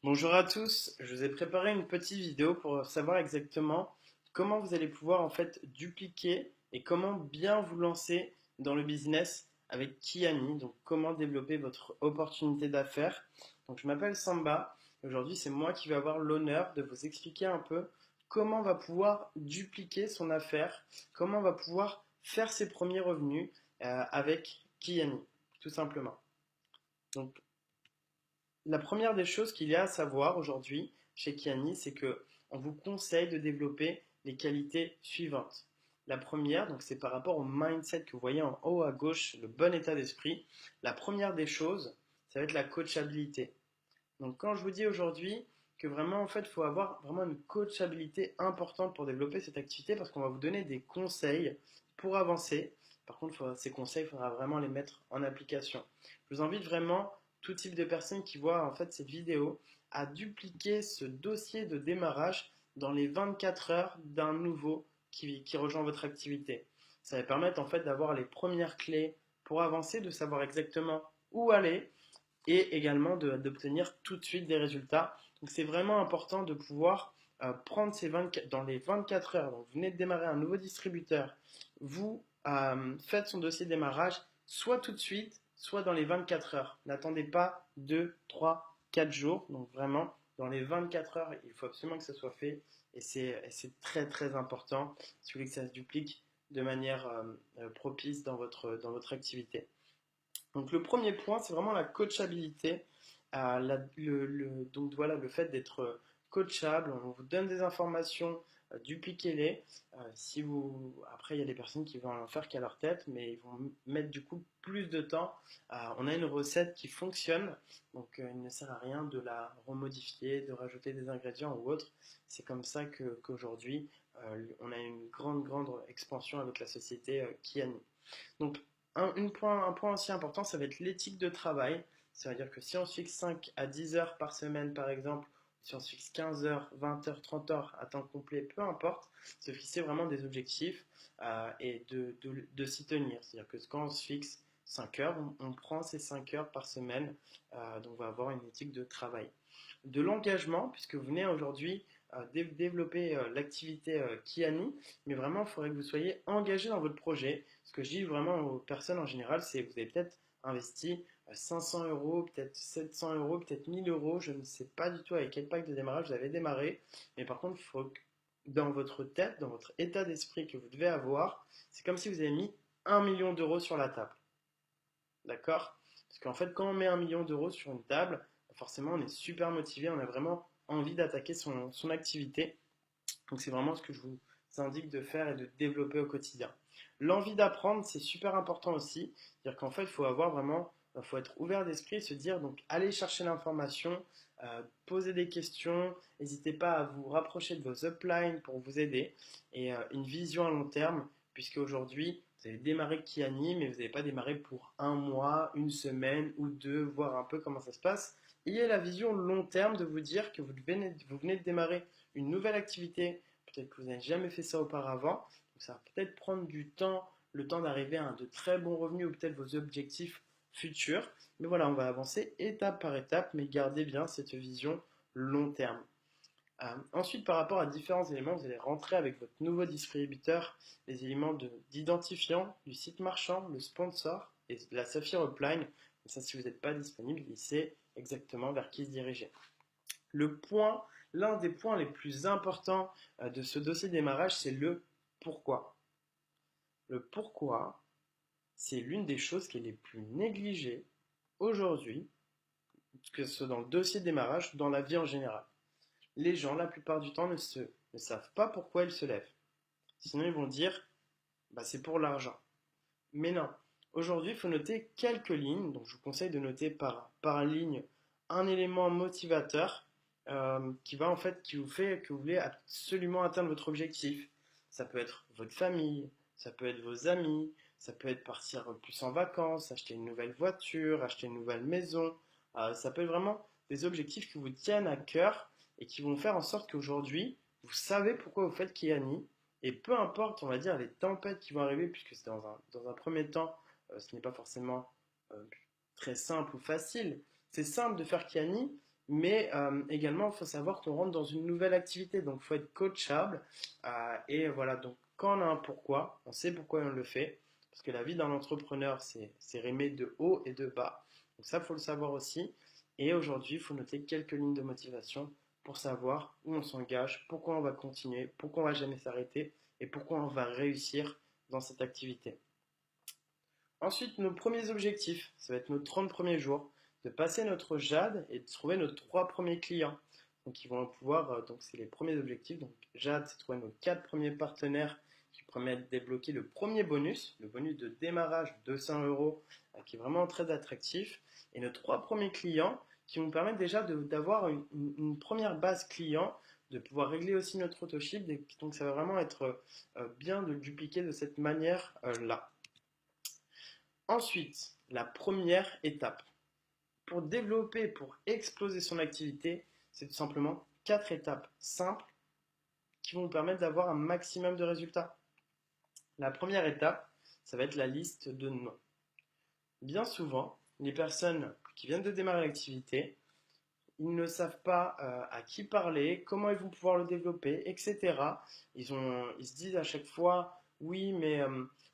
Bonjour à tous, je vous ai préparé une petite vidéo pour savoir exactement comment vous allez pouvoir en fait dupliquer et comment bien vous lancer dans le business avec Kiani, donc comment développer votre opportunité d'affaires. Donc je m'appelle Samba, aujourd'hui c'est moi qui vais avoir l'honneur de vous expliquer un peu comment on va pouvoir dupliquer son affaire, comment on va pouvoir faire ses premiers revenus avec Kiani, tout simplement. Donc la première des choses qu'il y a à savoir aujourd'hui chez Kiani, c'est que on vous conseille de développer les qualités suivantes. La première, donc c'est par rapport au mindset que vous voyez en haut à gauche, le bon état d'esprit. La première des choses, ça va être la coachabilité. Donc quand je vous dis aujourd'hui que vraiment en fait il faut avoir vraiment une coachabilité importante pour développer cette activité parce qu'on va vous donner des conseils pour avancer. Par contre, ces conseils, il faudra vraiment les mettre en application. Je vous invite vraiment tout type de personnes qui voient en fait cette vidéo à dupliquer ce dossier de démarrage dans les 24 heures d'un nouveau qui rejoint votre activité. Ça va permettre en fait d'avoir les premières clés pour avancer, de savoir exactement où aller et également d'obtenir tout de suite des résultats. Donc c'est vraiment important de pouvoir prendre ces 24, dans les 24 heures. Donc vous venez de démarrer un nouveau distributeur, vous faites son dossier de démarrage soit tout de suite, soit dans les 24 heures. N'attendez pas 2, 3, 4 jours. Donc vraiment, dans les 24 heures, il faut absolument que ça soit fait. Et c'est très très important si vous voulez que ça se duplique de manière propice dans votre activité. Donc le premier point, c'est vraiment la coachabilité. Donc voilà, le fait d'être coachable, on vous donne des informations, dupliquez-les. Après, il y a des personnes qui vont en faire qu'à leur tête, mais ils vont mettre du coup plus de temps. On a une recette qui fonctionne, donc il ne sert à rien de la remodifier, de rajouter des ingrédients ou autre. C'est comme ça qu'aujourd'hui, on a une grande expansion avec la société Kiani. Donc, un point aussi important, ça va être l'éthique de travail. Ça veut dire que si on se fixe 5 à 10 heures par semaine, par exemple, si on se fixe 15 heures, 20 heures, 30 heures à temps complet, peu importe, se fixer vraiment des objectifs et de s'y tenir. C'est-à-dire que quand on se fixe 5 heures, on prend ces 5 heures par semaine, donc on va avoir une éthique de travail. De l'engagement, puisque vous venez aujourd'hui développer l'activité Kiani, mais vraiment, il faudrait que vous soyez engagé dans votre projet. Ce que je dis vraiment aux personnes en général, c'est que vous avez peut-être investi 500 euros, peut-être 700 euros, peut-être 1000 euros. Je ne sais pas du tout avec quel pack de démarrage vous avez démarré. Mais par contre, il faut que dans votre tête, dans votre état d'esprit que vous devez avoir, c'est comme si vous avez mis 1 million d'euros sur la table. D'accord? Parce qu'en fait, quand on met 1 million d'euros sur une table, forcément, on est super motivé, on a vraiment envie d'attaquer son activité. Donc c'est vraiment ce que je vous indique de faire et de développer au quotidien. L'envie d'apprendre, c'est super important aussi. C'est-à-dire qu'en fait, il faut avoir vraiment, il faut être ouvert d'esprit et se dire, donc allez chercher l'information, poser des questions, n'hésitez pas à vous rapprocher de vos uplines pour vous aider et une vision à long terme, puisque aujourd'hui, vous avez démarré Kiani, mais vous n'avez pas démarré pour un mois, une semaine ou deux, voir un peu comment ça se passe. Ayez la vision long terme de vous dire que vous venez de démarrer une nouvelle activité, peut-être que vous n'avez jamais fait ça auparavant, donc ça va peut-être prendre du temps, le temps d'arriver à de très bons revenus ou peut-être vos objectifs futurs. Mais voilà, on va avancer étape par étape, mais gardez bien cette vision long terme. Ensuite, par rapport à différents éléments, vous allez rentrer avec votre nouveau distributeur les éléments d'identifiant du site marchand, le sponsor et la Saphir Upline. Comme ça, si vous n'êtes pas disponible, il sait exactement vers qui se diriger. L'un des points les plus importants de ce dossier de démarrage, c'est le pourquoi. Le pourquoi, c'est l'une des choses qui est les plus négligées aujourd'hui, que ce soit dans le dossier de démarrage ou dans la vie en général. Les gens, la plupart du temps, ne savent pas pourquoi ils se lèvent. Sinon, ils vont dire, bah, c'est pour l'argent. Mais non. Aujourd'hui, il faut noter quelques lignes. Donc, je vous conseille de noter par ligne un élément motivateur qui vous fait que vous voulez absolument atteindre votre objectif. Ça peut être votre famille, ça peut être vos amis, ça peut être partir plus en vacances, acheter une nouvelle voiture, acheter une nouvelle maison. Ça peut être vraiment des objectifs qui vous tiennent à cœur et qui vont faire en sorte qu'aujourd'hui, vous savez pourquoi vous faites Kiani et peu importe, on va dire, les tempêtes qui vont arriver, puisque c'est dans un premier temps, ce n'est pas forcément euh, très simple ou facile. C'est simple de faire Kiani, Mais également, il faut savoir qu'on rentre dans une nouvelle activité, donc il faut être coachable. Et voilà, donc quand on a un pourquoi, on sait pourquoi on le fait, parce que la vie d'un entrepreneur, c'est rimé de haut et de bas. Donc ça, il faut le savoir aussi. Et aujourd'hui, il faut noter quelques lignes de motivation pour savoir où on s'engage, pourquoi on va continuer, pourquoi on va jamais s'arrêter et pourquoi on va réussir dans cette activité. Ensuite, nos premiers objectifs, ça va être nos 30 premiers jours, de passer notre JAD et de trouver nos 3 premiers clients. Donc, ils vont pouvoir, donc c'est les premiers objectifs. Donc, JAD, c'est trouver nos 4 premiers partenaires qui permettent de débloquer le premier bonus, le bonus de démarrage de 200 euros, qui est vraiment très attractif. Et nos 3 premiers clients qui vont permettre déjà d'avoir une première base client, de pouvoir régler aussi notre autoship. Donc, ça va vraiment être bien de dupliquer de cette manière-là. Ensuite, la première étape. Pour développer, pour exploser son activité, c'est tout simplement 4 étapes simples qui vont vous permettre d'avoir un maximum de résultats. La première étape, ça va être la liste de noms. Bien souvent, les personnes qui viennent de démarrer l'activité, ils ne savent pas à qui parler, comment ils vont pouvoir le développer, etc. Ils se disent à chaque fois, oui, mais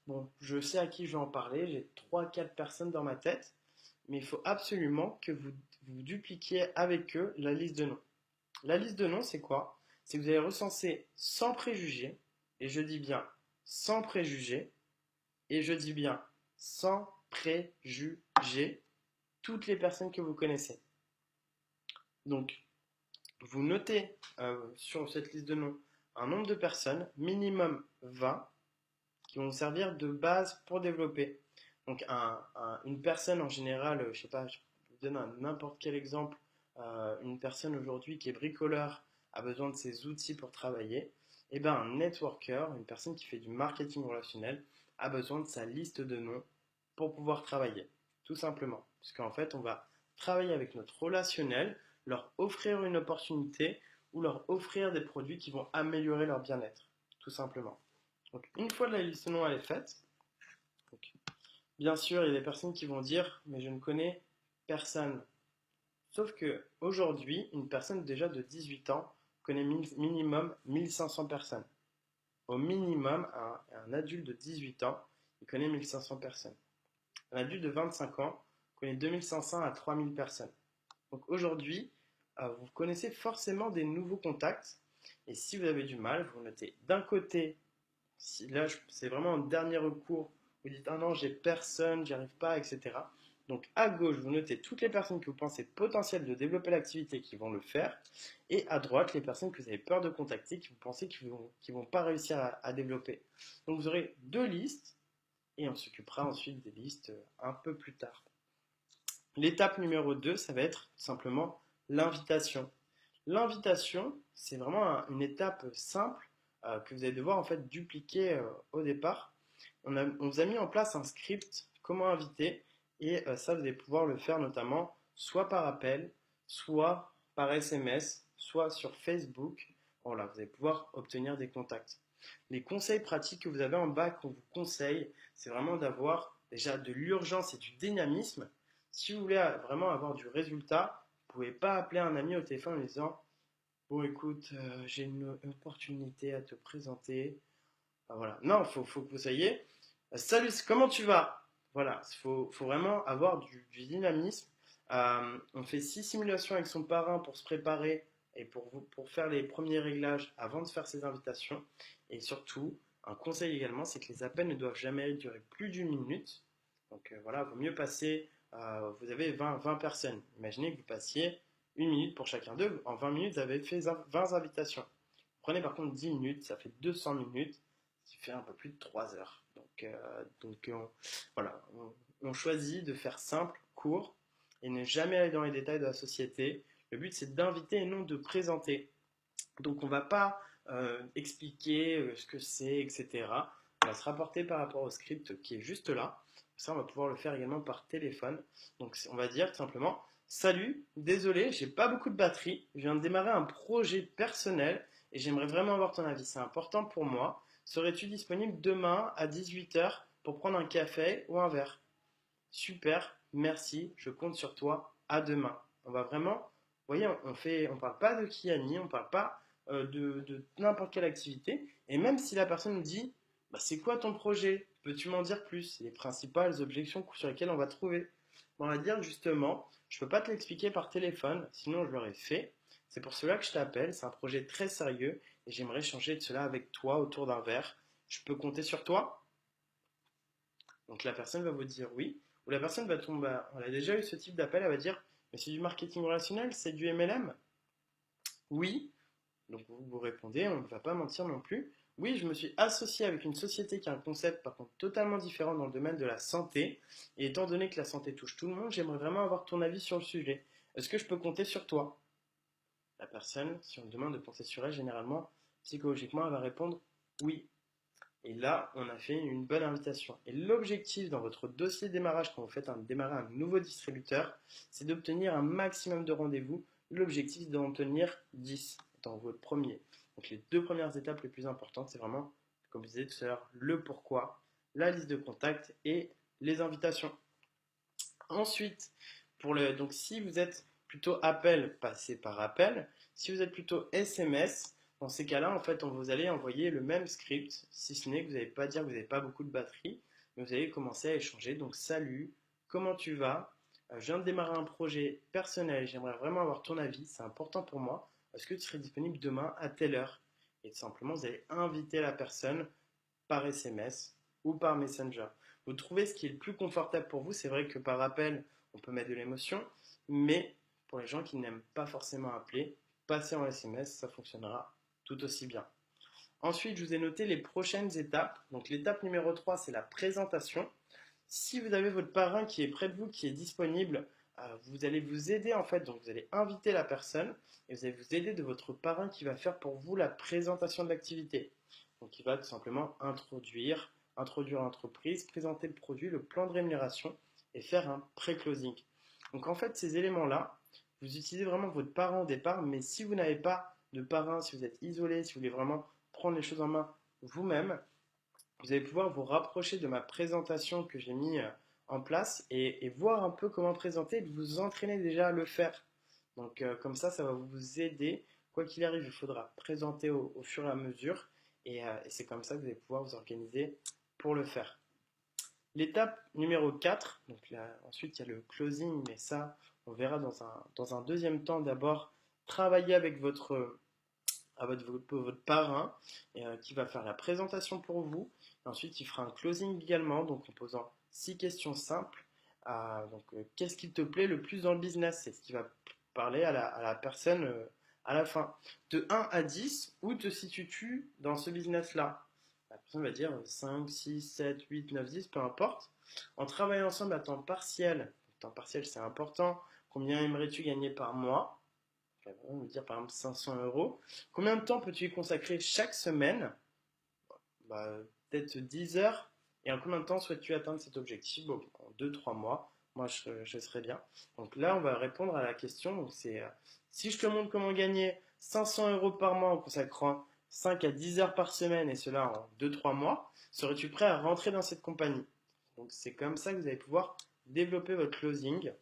bon, je sais à qui je vais en parler, j'ai 3, 4 personnes dans ma tête, mais il faut absolument que vous dupliquiez avec eux la liste de noms. La liste de noms, c'est quoi? C'est que vous allez recenser sans préjugés, et je dis bien sans préjugés, et je dis bien sans préjugés, toutes les personnes que vous connaissez. Donc, vous notez sur cette liste de noms un nombre de personnes, minimum 20, qui vont servir de base pour développer. Donc une personne en général, je sais pas, je vous donne n'importe quel exemple, une personne aujourd'hui qui est bricoleur a besoin de ses outils pour travailler, et bien un networker, une personne qui fait du marketing relationnel, a besoin de sa liste de noms pour pouvoir travailler, tout simplement. Parce qu'en fait, on va travailler avec notre relationnel, leur offrir une opportunité ou leur offrir des produits qui vont améliorer leur bien-être, tout simplement. Donc, une fois la liste de noms elle est faite, donc, bien sûr, il y a des personnes qui vont dire, mais je ne connais personne. Sauf que aujourd'hui, une personne déjà de 18 ans connaît minimum 1500 personnes. Au minimum, un adulte de 18 ans, il connaît 1500 personnes. Un adulte de 25 ans connaît 2500 à 3000 personnes. Donc aujourd'hui, vous connaissez forcément des nouveaux contacts. Et si vous avez du mal, vous notez d'un côté, si là c'est vraiment un dernier recours, vous dites ah non, j'ai personne, j'y arrive pas, etc. Donc à gauche, vous notez toutes les personnes que vous pensez potentielles de développer l'activité qui vont le faire, et à droite, les personnes que vous avez peur de contacter, qui vous pensez qui vont pas réussir à développer. Donc vous aurez 2 listes, et on s'occupera ensuite des listes un peu plus tard. L'étape numéro 2, ça va être simplement l'invitation. L'invitation, c'est vraiment une étape simple que vous allez devoir en fait dupliquer au départ. On vous a mis en place un script comment inviter et ça vous allez pouvoir le faire notamment soit par appel, soit par SMS, soit sur Facebook. Voilà, vous allez pouvoir obtenir des contacts. Les conseils pratiques que vous avez en bas qu'on vous conseille, c'est vraiment d'avoir déjà de l'urgence et du dynamisme. Si vous voulez vraiment avoir du résultat, vous ne pouvez pas appeler un ami au téléphone en lui disant bon, écoute, j'ai une opportunité à te présenter. Enfin, voilà. Non, faut que vous soyez. Salut, comment tu vas? Voilà, faut vraiment avoir du dynamisme. On fait 6 simulations avec son parrain pour se préparer et pour faire les premiers réglages avant de faire ses invitations. Et surtout, un conseil également, c'est que les appels ne doivent jamais durer plus d'1 minute. Donc voilà, il vaut mieux passer. Vous avez 20 personnes. Imaginez que vous passiez 1 minute pour chacun d'eux. En 20 minutes, vous avez fait 20 invitations. Prenez par contre 10 minutes, ça fait 200 minutes, ce qui fait un peu plus de 3 heures. Voilà, on choisit de faire simple, court, et ne jamais aller dans les détails de la société. Le but, c'est d'inviter et non de présenter. Donc, on ne va pas expliquer ce que c'est, etc. On va se rapporter par rapport au script qui est juste là. Ça, on va pouvoir le faire également par téléphone. Donc, on va dire tout simplement salut, désolé, j'ai pas beaucoup de batterie. Je viens de démarrer un projet personnel et j'aimerais vraiment avoir ton avis. C'est important pour moi. Serais-tu disponible demain à 18 h pour prendre un café ou un verre? Super, merci, je compte sur toi. À demain. On va vraiment voyez, on parle pas de Kiani, on parle pas de n'importe quelle activité. Et même si la personne nous dit, bah, c'est quoi ton projet? Peux-tu m'en dire plus? C'est les principales objections sur lesquelles on va trouver. On va dire justement, je peux pas te l'expliquer par téléphone, sinon je l'aurais fait. C'est pour cela que je t'appelle, c'est un projet très sérieux et j'aimerais échanger de cela avec toi autour d'un verre. Je peux compter sur toi? Donc la personne va vous dire oui, ou la personne va tomber, on a déjà eu ce type d'appel, elle va dire, mais c'est du marketing relationnel, c'est du MLM? Oui, donc vous répondez, on ne va pas mentir non plus. Oui, je me suis associé avec une société qui a un concept par contre totalement différent dans le domaine de la santé. Et étant donné que la santé touche tout le monde, j'aimerais vraiment avoir ton avis sur le sujet. Est-ce que je peux compter sur toi? La personne, si on me demande de compter sur elle, généralement, psychologiquement, elle va répondre oui. Et là, on a fait une bonne invitation. Et l'objectif dans votre dossier de démarrage, quand vous faites démarrer un nouveau distributeur, c'est d'obtenir un maximum de rendez-vous. L'objectif, c'est d'en obtenir 10 dans votre premier. Donc les deux premières étapes les plus importantes, c'est vraiment, comme je disais tout à l'heure, le pourquoi, la liste de contacts et les invitations. Ensuite, donc si vous êtes plutôt appel, passez par appel. Si vous êtes plutôt SMS, dans ces cas-là, en fait, vous allez envoyer le même script, si ce n'est que vous n'allez pas dire que vous n'avez pas beaucoup de batterie, mais vous allez commencer à échanger. Donc, salut, comment tu vas? Je viens de démarrer un projet personnel, j'aimerais vraiment avoir ton avis, c'est important pour moi. Est-ce que tu serais disponible demain à telle heure? Et tout simplement, vous allez inviter la personne par SMS ou par Messenger. Vous trouvez ce qui est le plus confortable pour vous. C'est vrai que par appel, on peut mettre de l'émotion, mais pour les gens qui n'aiment pas forcément appeler, passer en SMS, ça fonctionnera tout aussi bien. Ensuite, je vous ai noté les prochaines étapes. Donc l'étape numéro 3, c'est la présentation. Si vous avez votre parrain qui est près de vous, qui est disponible, vous allez vous aider en fait. Donc vous allez inviter la personne et vous allez vous aider de votre parrain qui va faire pour vous la présentation de l'activité. Donc il va tout simplement introduire l'entreprise, présenter le produit, le plan de rémunération et faire un pré-closing. Donc en fait, ces éléments-là, vous utilisez vraiment votre parrain au départ, mais si vous n'avez pas de parrain, si vous êtes isolé, si vous voulez vraiment prendre les choses en main vous-même, vous allez pouvoir vous rapprocher de ma présentation que j'ai mis en place et voir un peu comment présenter et de vous entraîner déjà à le faire. Donc comme ça va vous aider. Quoi qu'il arrive, il faudra présenter au fur et à mesure et c'est comme ça que vous allez pouvoir vous organiser pour le faire. L'étape numéro 4, donc là, ensuite il y a le closing, mais ça on verra dans un deuxième temps. D'abord, travailler avec votre parrain qui va faire la présentation pour vous. Et ensuite, il fera un closing également, donc en posant 6 questions simples. Qu'est-ce qui te plaît le plus dans le business? C'est ce qui va parler à la personne à la fin. De 1 à 10, où te situes-tu dans ce business-là? La personne va dire 5, 6, 7, 8, 9, 10, peu importe. En travaillant ensemble à temps partiel c'est important. Combien aimerais-tu gagner par mois? On va dire par exemple 500 euros. Combien de temps peux-tu y consacrer chaque semaine? Bah, peut-être 10 heures. Et en combien de temps souhaites-tu atteindre cet objectif? Bon, en 2-3 mois, moi je serais bien. Donc là, on va répondre à la question. Donc c'est si je te montre comment gagner 500 euros par mois en consacrant 5 à 10 heures par semaine et cela en 2-3 mois, serais-tu prêt à rentrer dans cette compagnie? Donc c'est comme ça que vous allez pouvoir développer votre closing.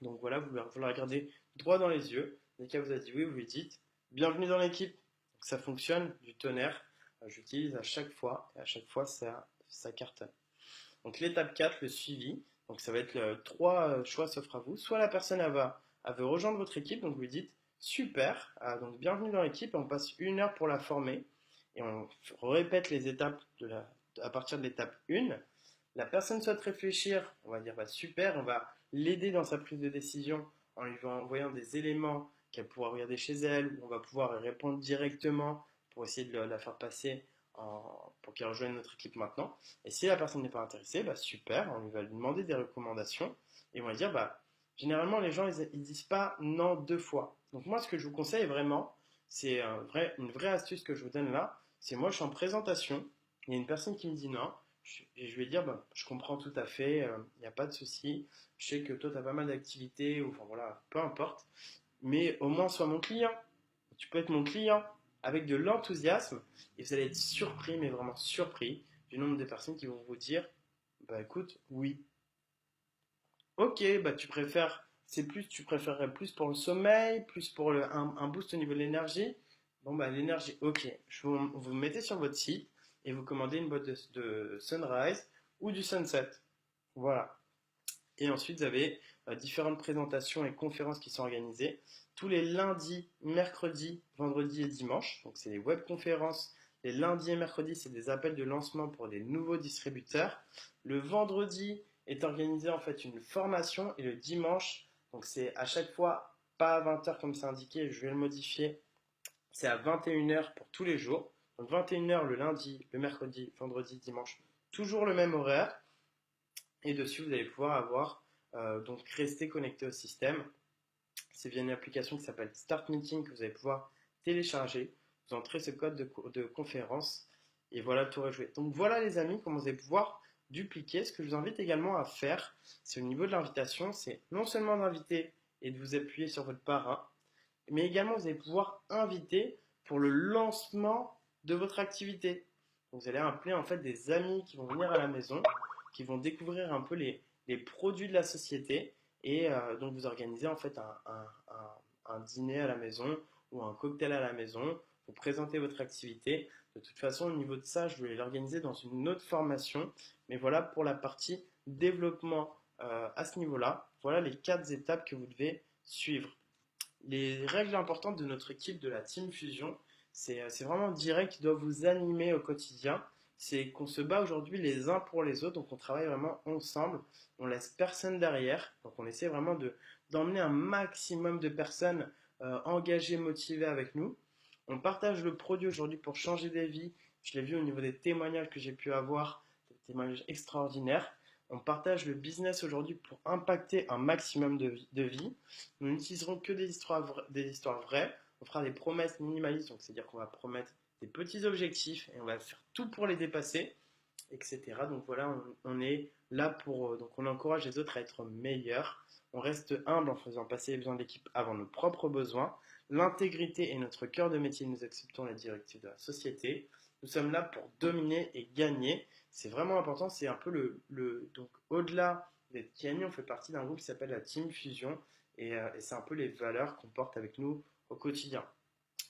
Donc voilà, vous la regardez droit dans les yeux. Dès qu'elle vous a dit oui, vous lui dites bienvenue dans l'équipe. Donc ça fonctionne du tonnerre. J'utilise à chaque fois et à chaque fois ça cartonne. Donc l'étape 4, le suivi. Donc ça va être trois choix s'offrent à vous. Soit la personne elle veut rejoindre votre équipe, donc vous lui dites super, donc bienvenue dans l'équipe et on passe 1 heure pour la former et on répète les étapes à partir de l'étape 1. La personne souhaite réfléchir, on va dire bah, super, on va l'aider dans sa prise de décision en lui envoyant des éléments qu'elle pourra regarder chez elle, où on va pouvoir répondre directement pour essayer de la faire passer pour qu'elle rejoigne notre équipe maintenant. Et si la personne n'est pas intéressée, bah super, on lui va lui demander des recommandations et on va dire bah généralement les gens ils disent pas non 2 fois. Donc moi ce que je vous conseille vraiment, c'est une vraie astuce que je vous donne là, c'est moi je suis en présentation, il y a une personne qui me dit non, et je vais dire bah, je comprends tout à fait, il n'y a pas de souci, je sais que toi tu as pas mal d'activités, ou enfin voilà, peu importe, mais au moins sois mon client, tu peux être mon client avec de l'enthousiasme et vous allez être surpris, mais vraiment surpris du nombre de personnes qui vont vous dire bah écoute, oui. Ok, bah tu préfères c'est plus, tu préférerais plus pour le sommeil, plus pour un boost au niveau de l'énergie? Bon, bah, l'énergie, ok. Vous mettez sur votre site et vous commandez une boîte de Sunrise ou du Sunset. Voilà. Et ensuite, vous avez différentes présentations et conférences qui sont organisées tous les lundis, mercredis, vendredis et dimanches. Donc, c'est des webconférences. Les lundis et mercredis, c'est des appels de lancement pour des nouveaux distributeurs. Le vendredi est organisé en fait une formation et le dimanche, donc c'est à chaque fois pas à 20 heures comme c'est indiqué, je vais le modifier, c'est à 21 heures pour tous les jours. Donc 21 heures le lundi, le mercredi, vendredi, dimanche, toujours le même horaire. Et dessus, vous allez pouvoir avoir, donc rester connecté au système. C'est via une application qui s'appelle Start Meeting que vous allez pouvoir télécharger. Vous entrez ce code de conférence et voilà, tout rejoué. Donc voilà les amis, comment vous allez pouvoir dupliquer. Ce que je vous invite également à faire, c'est au niveau de l'invitation, c'est non seulement d'inviter et de vous appuyer sur votre parrain, mais également vous allez pouvoir inviter pour le lancement de votre activité. Donc, vous allez appeler en fait des amis qui vont venir à la maison, qui vont découvrir un peu les produits de la société et donc vous organisez en fait un dîner à la maison ou un cocktail à la maison, vous présentez votre activité. De toute façon, au niveau de ça, je vais l'organiser dans une autre formation, mais voilà pour la partie développement à ce niveau-là. Voilà les 4 étapes que vous devez suivre. Les règles importantes de notre équipe de la Team Fusion, c'est vraiment direct qui doit vous animer au quotidien. C'est qu'on se bat aujourd'hui les uns pour les autres, donc on travaille vraiment ensemble, on laisse personne derrière, donc on essaie vraiment d'emmener un maximum de personnes engagées, motivées avec nous. On partage le produit aujourd'hui pour changer des vies. Je l'ai vu au niveau des témoignages que j'ai pu avoir, des témoignages extraordinaires. On partage le business aujourd'hui pour impacter un maximum de vies. Nous n'utiliserons que des histoires vraies. On fera des promesses minimalistes, donc c'est-à-dire qu'on va promettre des petits objectifs et on va faire tout pour les dépasser, etc. Donc voilà, on est là pour. Donc on encourage les autres à être meilleurs. On reste humble en faisant passer les besoins de l'équipe avant nos propres besoins. L'intégrité est notre cœur de métier. Nous acceptons la directive de la société. Nous sommes là pour dominer et gagner. C'est vraiment important. C'est un peu donc au-delà d'être gagnant, on fait partie d'un groupe qui s'appelle la Team Fusion et c'est un peu les valeurs qu'on porte avec nous au quotidien.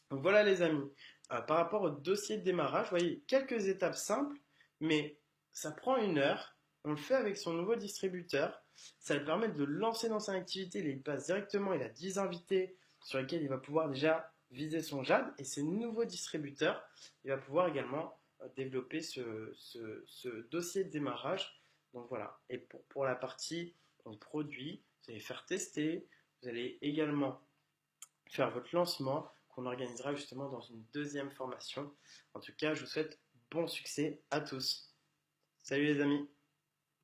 Donc voilà les amis, par rapport au dossier de démarrage, vous voyez quelques étapes simples, mais ça prend 1 heure, on le fait avec son nouveau distributeur, ça le permet de le lancer dans son activité, il passe directement, il a 10 invités sur lesquels il va pouvoir déjà viser son JAD, et ce nouveau distributeur, il va pouvoir également développer ce dossier de démarrage. Donc voilà, et pour la partie produit, vous allez faire tester, vous allez également faire votre lancement qu'on organisera justement dans une deuxième formation. En tout cas, je vous souhaite bon succès à tous. Salut les amis!